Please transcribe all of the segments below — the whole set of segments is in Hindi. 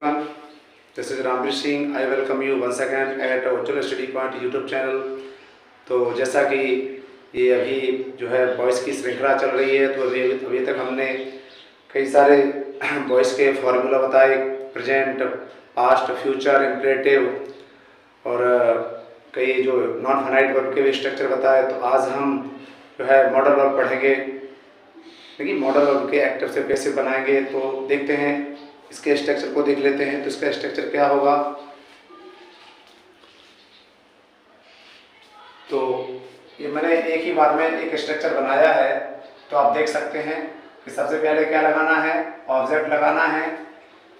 everyone. This is Ramveer Singh. I welcome you once again at Ujjwal Study Point YouTube channel. तो जैसा कि ये अभी जो है वॉइस की श्रृंखला चल रही है, तो अभी तक हमने कई सारे वॉइस के फॉर्मूला बताए, प्रेजेंट, पास्ट, फ्यूचर, इम्परेटिव और कई जो नॉन फाइनाइट वर्ब के भी स्ट्रक्चर बताए। तो आज हम जो है मॉडल वर्ब पढ़ेंगे, देखिए मॉडल वर्ब के एक्टिव से पैसिव बनाएंगे। तो देखते हैं, इसके स्ट्रक्चर को देख लेते हैं। तो इसका स्ट्रक्चर क्या होगा, तो ये मैंने एक ही बार में एक स्ट्रक्चर बनाया है। तो आप देख सकते हैं कि सबसे पहले क्या लगाना है, ऑब्जेक्ट लगाना है।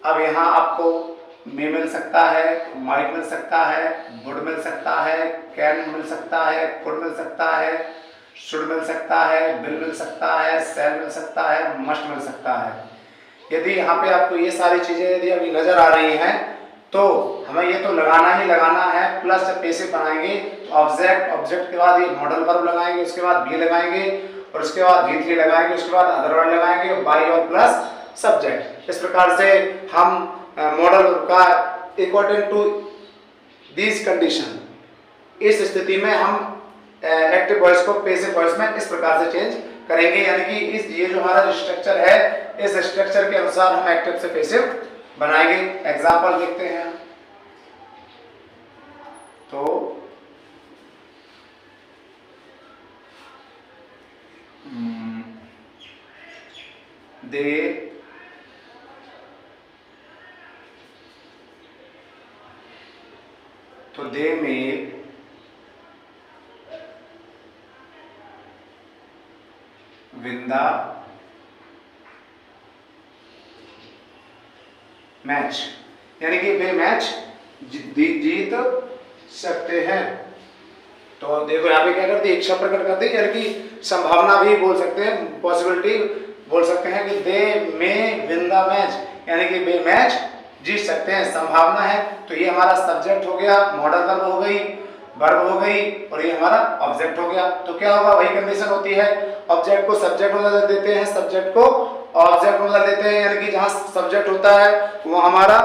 अब यहाँ आपको मे मिल सकता है, माइट मिल सकता है, वुड मिल सकता है, कैन मिल सकता है, कुड मिल सकता है, शुड मिल सकता है, विल मिल सकता है, शैल मिल सकता है, मस्ट मिल सकता है। यदि यहाँ पे आपको ये सारी चीजें यदि अभी नजर आ रही हैं तो हमें ये तो लगाना ही लगाना है। प्लस जब पैसिव बनाएंगे तो ऑब्जेक्ट के बाद ये मॉडल वर्ब लगाएंगे, उसके बाद बी लगाएंगे और उसके बाद V3 लगाएंगे, उसके बाद अदर वर्ड लगाएंगे, बाई और प्लस सब्जेक्ट। इस प्रकार से हम मॉडल का अकॉर्डिंग टू दिस कंडीशन, इस स्थिति में हम एक्टिव वॉइस को पैसिव वॉइस में इस प्रकार से चेंज करेंगे। यानी कि इस ये जो हमारा स्ट्रक्चर है, इस स्ट्रक्चर के अनुसार हम एक्टिव से पैसिव बनाएंगे। एग्जांपल देखते हैं। तो दे में विंदा मैच, यानी कि वे मैच जीत सकते हैं। तो देखो यहाँ पे क्या करती है, इच्छा प्रकट करती है, यानी कि संभावना भी बोल सकते हैं, पॉसिबिलिटी बोल सकते हैं कि दे मे विन द मैच, यानी कि वे मैच जीत सकते हैं, संभावना है। तो ये हमारा सब्जेक्ट हो गया, मॉडल वर्ब हो गई, वर्ब हो गई और ये हमारा ऑब्जेक्ट हो गया। तो क्या होगा, वही कंडीशन होती है, ऑब्जेक्ट को सब्जेक्ट में बदल देते हैं, सब्जेक्ट को ऑब्जेक्ट में बदल देते हैं। यानी कि जहां सब्जेक्ट होता है वो हमारा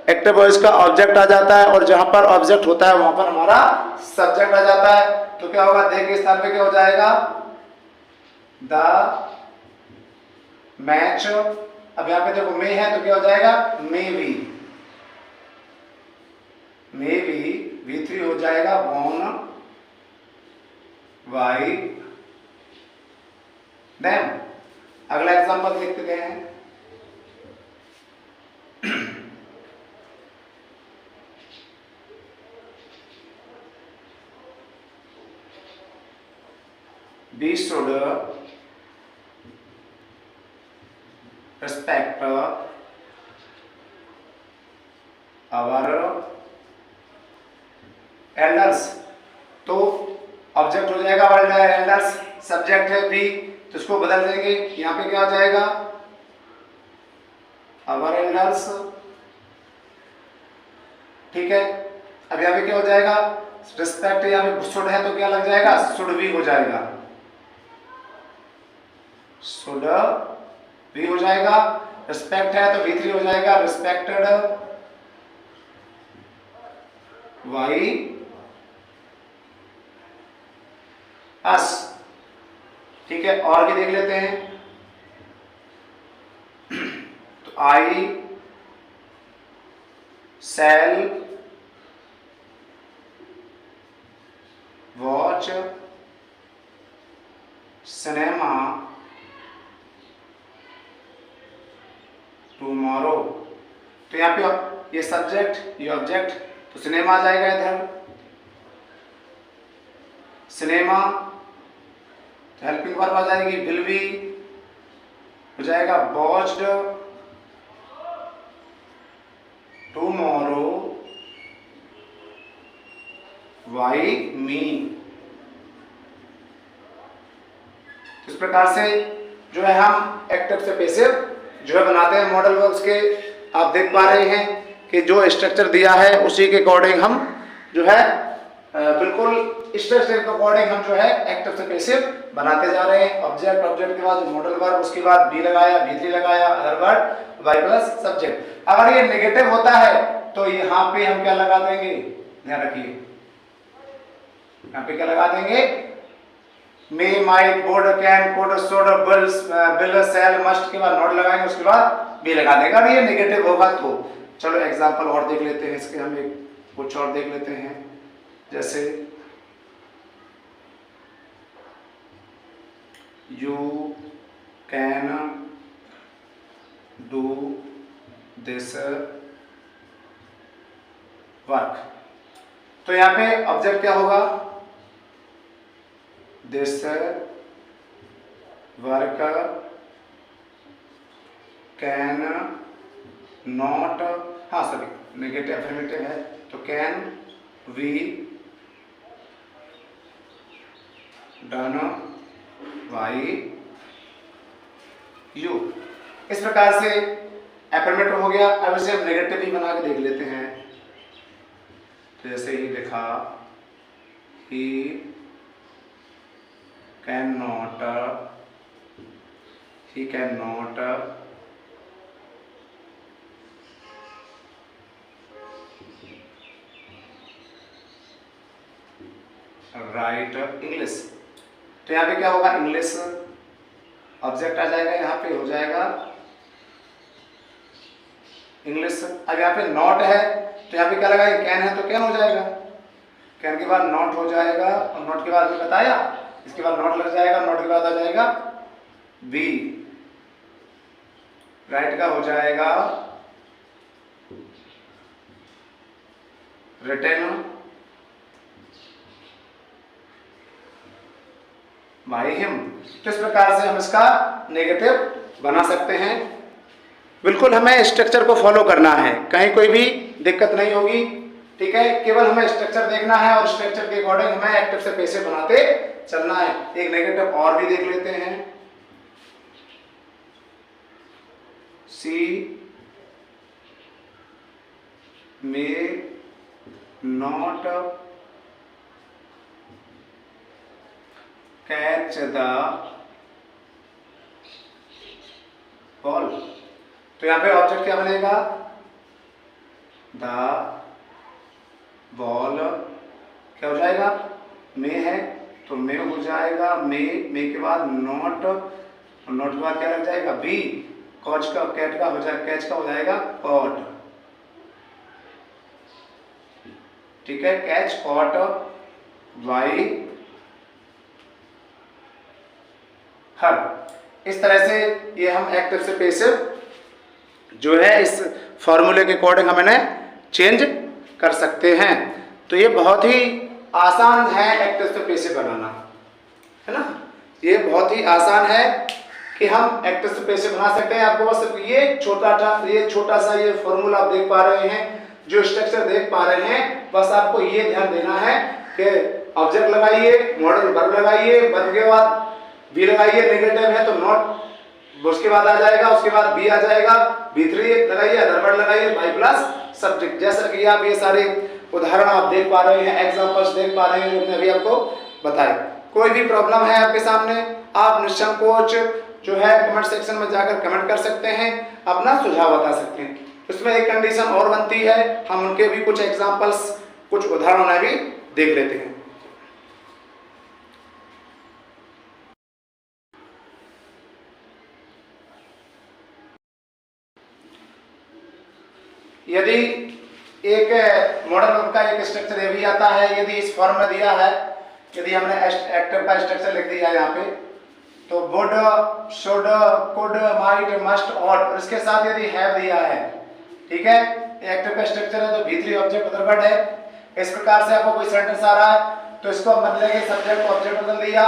एक्टिव वॉइस का ऑब्जेक्ट आ जाता है और जहां पर ऑब्जेक्ट होता है वहां पर हमारा सब्जेक्ट आ जाता है। तो क्या होगा, दे के स्थान पे क्या हो जाएगा, द मैच। अब यहाँ पे देखो मे है तो क्या हो जाएगा, may be, may be V3 हो जाएगा वॉन बाई देम। अगला एग्जांपल देखते हैं। We should respect our elders. तो ऑब्जेक्ट हो जाएगा वर्ड एल्डर्स, सब्जेक्ट है भी, तो इसको बदल देंगे। यहाँ पे क्या आ जाएगा, अवर एल्डर्स, ठीक है। अब यहाँ पे क्या हो जाएगा, रिस्पेक्ट, यहाँ पे शुड है तो क्या लग जाएगा, शुड भी हो जाएगा, शुड भी हो जाएगा। रिस्पेक्ट है तो V3 हो जाएगा, रिस्पेक्टेड वाई अस, ठीक है। और भी देख लेते हैं। तो आई शैल वॉच सिनेमा टुमारो। तो यहाँ पे ये सब्जेक्ट, ये ऑब्जेक्ट, तो सिनेमा आ जाएगा इधर, सिनेमा, हेल्पिंग वर्ब आ जाएगी, विल बी हो जाएगा, वॉच्ड टुमारो वाई मी। इस प्रकार से जो है हम एक्टिव से पैसिव जो है बनाते हैं मॉडल वर्ब्स के। आप देख पा रहे हैं कि जो स्ट्रक्चर दिया है उसी के अकॉर्डिंग हम जो है बिल्कुल स्ट्रक्चर के अकॉर्डिंग हम जो है एक्टिव से पैसिव बनाते जा रहे हैं। ऑब्जेक्ट, ऑब्जेक्ट के बाद मॉडल वर्ब, उसके बाद बी लगाया, V3 लगाया, other word Y plus subject. अगर ये नेगेटिव होता है तो यहाँ पे हम क्या लगा देंगे, ध्यान रखिए, यहाँ पे क्या लगा देंगे, may, might, would, can, could, should, will, shall, must के बाद नॉट लगाएंगे, उसके बाद बी लगा देंगे। अगर ये नेगेटिव होगा तो चलो एग्जांपल और देख लेते हैं इसके, हम एक कुछ और देख लेते हैं। जैसे you can do this work, तो यहां पे ऑब्जेक्ट क्या होगा, दिस वर्क कैन नॉट, हाँ सॉरी नेगेटिव अफर्मेटिव है तो can we done by you. इस प्रकार से अफर्मेटिव हो गया। अब इसे हम नेगेटिव भी बना के देख लेते हैं। तो जैसे ही लिखा he can not right English, तो यहाँ पे क्या होगा, इंग्लिश ऑब्जेक्ट आ जाएगा, यहाँ पे हो जाएगा इंग्लिश। अब यहाँ पे नॉट है तो यहाँ पे क्या लगाएगा, कैन है तो कैन हो जाएगा, कैन के बाद नॉट हो जाएगा, और नॉट के बाद में बताया, इसके बाद नॉट लग जाएगा, नॉट के बाद आ जाएगा बी, राइट का हो जाएगा रिटन बाय हिम। तो इस प्रकार से हम इसका नेगेटिव बना सकते हैं। बिल्कुल हमें स्ट्रक्चर को फॉलो करना है, कहीं कोई भी दिक्कत नहीं होगी, ठीक है। केवल हमें स्ट्रक्चर देखना है और स्ट्रक्चर के अकॉर्डिंग हमें एक्टिव से पैसिव बनाते चलना है। एक नेगेटिव और भी देख लेते हैं, see may not catch the ball, तो यहां पे ऑब्जेक्ट क्या बनेगा, द बॉल क्या हो जाएगा, मे है तो मे हो जाएगा, मे के बाद नॉट, नॉट के बाद क्या लग जाएगा, बी, कॉच का, कैट का हो जाएगा, कैच का हो जाएगा कॉट, ठीक है, कैच कॉट बाई हर। इस तरह से ये हम एक्टिव से पैसिव जो है इस फॉर्मूले के अकॉर्डिंग हम इन्हें चेंज कर सकते हैं। तो ये बहुत ही आसान है एक्टिव से पैसिव बनाना, है ना, ये बहुत ही आसान है कि हम एक्टिव से पैसिव बना सकते हैं। आपको बस ये छोटा सा ये फॉर्मूला आप देख पा रहे हैं, जो स्ट्रक्चर देख पा रहे हैं, बस आपको ये ध्यान देना है कि ऑब्जेक्ट लगाइए, मॉडल वर्ब लगाइए, वर्ब के बाद बी लगाइए, नेगेटिव है तो नॉट, उसके बाद आ जाएगा, उसके बाद बी आ जाएगा, V3 लगाइए, अदर वर्ड लगाइए, बाई प्लस सब्जेक्ट। जैसा कि आप ये सारे उदाहरण आप देख पा रहे हैं, एग्जांपल्स देख पा रहे हैं जो मैंने अभी आपको बताए। कोई भी प्रॉब्लम है आपके सामने, आप निसंकोच जो है कमेंट सेक्शन में जाकर कमेंट कर सकते हैं, अपना सुझाव बता सकते हैं। उसमें एक कंडीशन और बनती है, हम उनके भी कुछ एग्जांपल्स, कुछ उदाहरण भी देख लेते हैं। यदि एक मॉडल वर्ब का एक स्ट्रक्चर ये भी आता है, यदि इस फॉर्म में दिया है, यदि हमने एक्टिव का स्ट्रक्चर लिख दिया है यहाँ पे, तो would, should, could, might, must, ought, और इसके साथ यदि हैव दिया है, ठीक है, एक्टिव का स्ट्रक्चर है तो V3 ऑब्जेक्ट अदर वर्ड है। इस प्रकार से आपको कोई सेंटेंस आ रहा है तो इसको बदलेंगे, सब्जेक्ट ऑब्जेक्ट बदल दिया,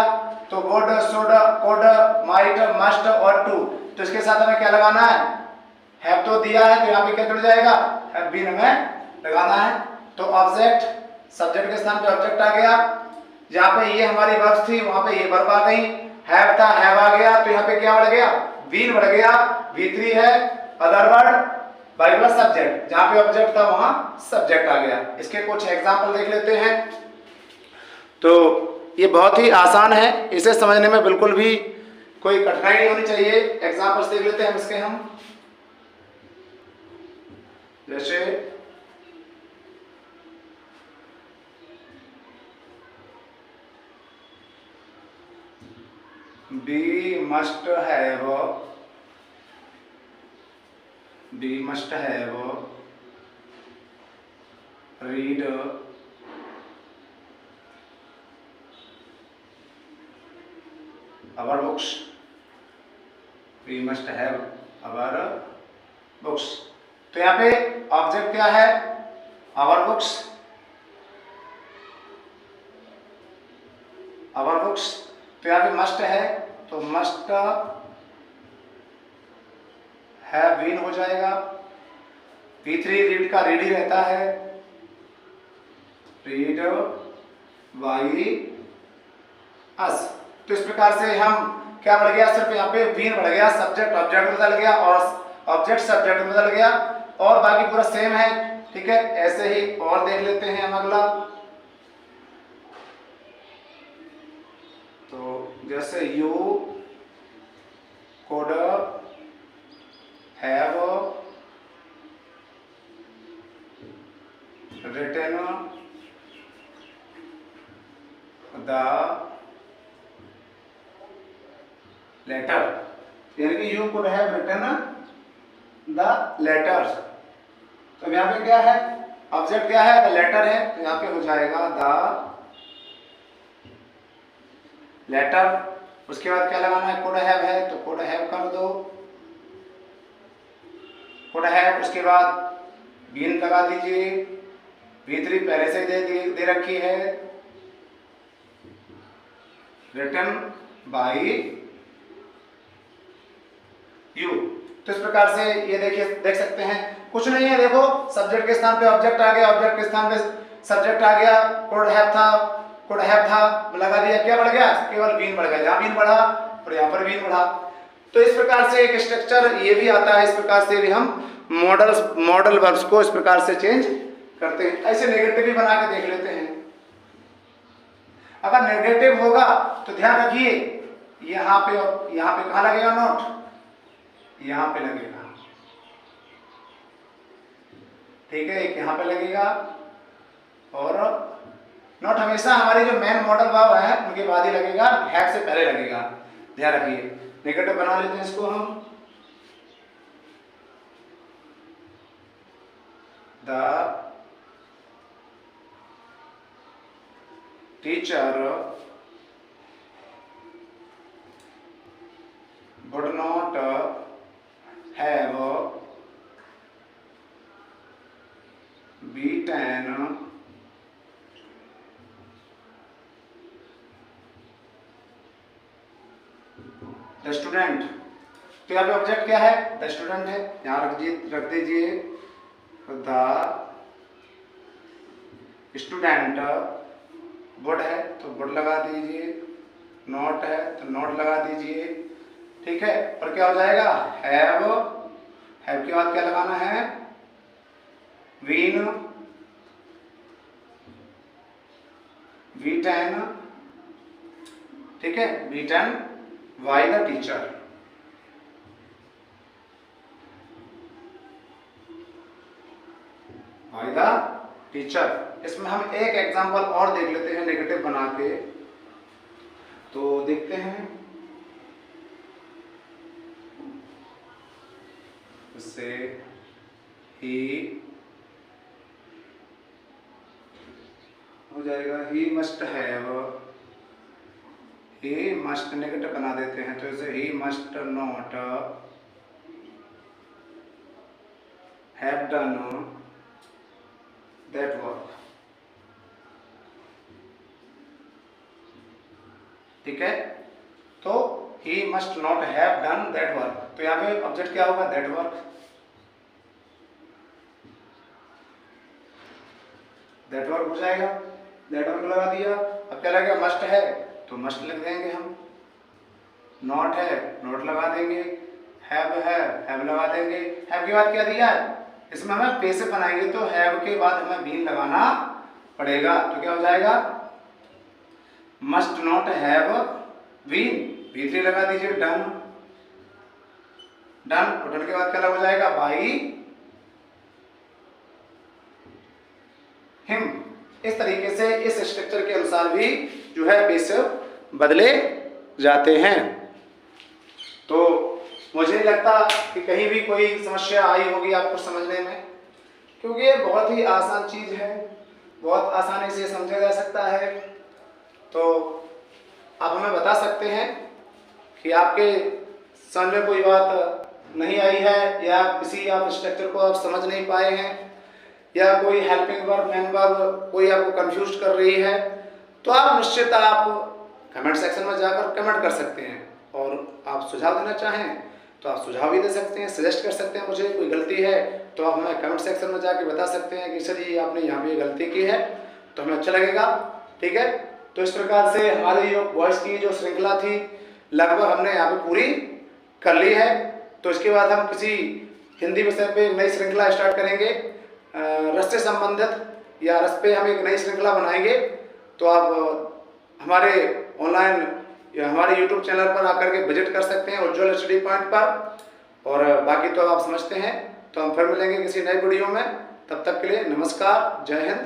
तो would, should, could, might, must और टू, तो इसके साथ हमें क्या लगाना है, हैव तो दिया है तो यहाँ पे क्या जुड़ जाएगा, हैव बीन हमें लगाना है। तो ऑब्जेक्ट, सब्जेक्ट के स्थान पे ऑब्जेक्ट आ गया, जहाँ पे ये हमारी वर्ब थी वहां पे ये वर्ब आ गई, हैव था हैव आ गया, तो यहाँ पे क्या बढ़ गया, बीन बढ़ गया, V3 है, other word by plus subject, जहाँ पे ऑब्जेक्ट था वहां सब्जेक्ट आ गया। इसके कुछ एग्जाम्पल देख लेते हैं। तो ये बहुत ही आसान है, इसे समझने में बिल्कुल भी कोई कठिनाई नहीं होनी चाहिए। एग्जाम्पल्स देख लेते हैं इसके हम। जैसे we must have read our books, we must have our books। तो यहाँ पे ऑब्जेक्ट क्या है? our books, our books। तो यहाँ पे मस्ट है तो मस्ट हैव बीन हो जाएगा। V3 रीड का रीड ही रहता है, रीड बाई अस। तो इस प्रकार से हम क्या बढ़ गया, सिर्फ यहाँ पे बीन बढ़ गया, सब्जेक्ट ऑब्जेक्ट बदल गया और ऑब्जेक्ट सब्जेक्ट बदल गया और बाकी पूरा सेम है। ठीक है, ऐसे ही और देख लेते हैं हम अगला। तो जैसे you could have written the letter, यानी कि you could have written the letters. तो यहाँ पे क्या है, ऑब्जेक्ट क्या है, द लेटर है, तो यहाँ पे हो जाएगा द लेटर। उसके बाद क्या लगाना है, कुड हैव है तो कुड हैव कर दो, कुड हैव। उसके बाद बीन लगा दीजिए, V3 पहले से दे रखी है, रिटन बाई यू। तो इस प्रकार से ये देखिए, देख सकते हैं कुछ नहीं है। देखो सब्जेक्ट के स्थान पे ऑब्जेक्ट आ गया, ऑब्जेक्ट के स्थान पे सब्जेक्ट आ गया, कुड हैव था लगा दिया, क्या बढ़ गया, केवल बीन बढ़ गया। यहाँ बीन बढ़ा और यहाँ पर बीन बढ़ा। तो इस प्रकार से एक स्ट्रक्चर ये भी आता है। इस प्रकार से भी हम मॉडल वर्ब्स को इस प्रकार से चेंज करते हैं। ऐसे नेगेटिव भी बना के देख लेते हैं। अगर नेगेटिव होगा तो ध्यान रखिए, यहाँ पे कहाँ लगेगा, नोट यहाँ पे लगेगा। ठीक है, एक यहाँ पे लगेगा और नोट हमेशा हमारी जो मेन मॉडल वर्ब है उनके बाद ही लगेगा, हैव से पहले लगेगा। ध्यान रखिए। नेगेटिव बना लेते हैं इसको हम। The teacher would not have beaten the student. तो यहाँ पे ऑब्जेक्ट क्या है, द स्टूडेंट है, यहाँ रख दीजिए द स्टूडेंट। वुड है तो वुड लगा दीजिए, नॉट है तो नॉट लगा दीजिए। ठीक है, और क्या हो जाएगा, हैव के बाद क्या लगाना है, बीन, बीटन। ठीक है, beaten by the teacher. By the teacher. इसमें हम एक एग्जांपल और देख लेते हैं नेगेटिव बना के। तो देखते हैं उससे, ही हो जाएगा, he must have, he must negative बना देते हैं। तो इसे he must not have done that work. ठीक है, तो he must not have done that work। तो यहाँ पे ऑब्जेक्ट क्या होगा, that work। that work हो जाएगा, that work लगा दिया। अब क्या लगेगा, must है तो must लिख देंगे हम, not है not लगा देंगे, have है have लगा देंगे। have के बाद क्या दिया है, इसमें हमें पैसे बनाएंगे तो have के बाद हमें बीन लगाना पड़ेगा। तो क्या हो जाएगा, must not have been, V3 लगा दीजिए, डन। डन, और डन के बाद क्या लग हो जाएगा, बाई हिम। इस तरीके से इस स्ट्रक्चर के अनुसार भी जो है पेसिव बदले जाते हैं। तो मुझे नहीं लगता कि कहीं भी कोई समस्या आई होगी आपको समझने में, क्योंकि ये बहुत ही आसान चीज है, बहुत आसानी से समझा जा सकता है। तो आप हमें बता सकते हैं कि आपके समझ में कोई बात नहीं आई है, या किसी आप स्ट्रक्चर को आप समझ नहीं पाए हैं, या कोई हेल्पिंग वर्ब, मेन वर्ब कोई आपको कंफ्यूज कर रही है, तो आप निश्चित आप कमेंट सेक्शन में जाकर कमेंट कर सकते हैं। और आप सुझाव देना चाहें तो आप सुझाव भी दे सकते हैं, सजेस्ट कर सकते हैं। मुझे कोई गलती है तो आप हमें कमेंट सेक्शन में जाके बता सकते हैं कि सर ये आपने यहाँ पे गलती की है, तो हमें अच्छा लगेगा। ठीक है, तो इस प्रकार से हमारी जो वॉइस की जो श्रृंखला थी लगभग हमने यहाँ पे पूरी कर ली है। तो इसके बाद हम किसी हिंदी विषय पे एक नई श्रृंखला स्टार्ट करेंगे, रस से संबंधित, या रस पे हम एक नई श्रृंखला बनाएंगे। तो आप हमारे ऑनलाइन या हमारे YouTube चैनल पर आकर के विजिट कर सकते हैं, उज्ज्वल स्टडी पॉइंट पर। और बाकी तो आप समझते हैं। तो हम फिर मिलेंगे किसी नए वीडियो में, तब तक के लिए नमस्कार, जय हिंद।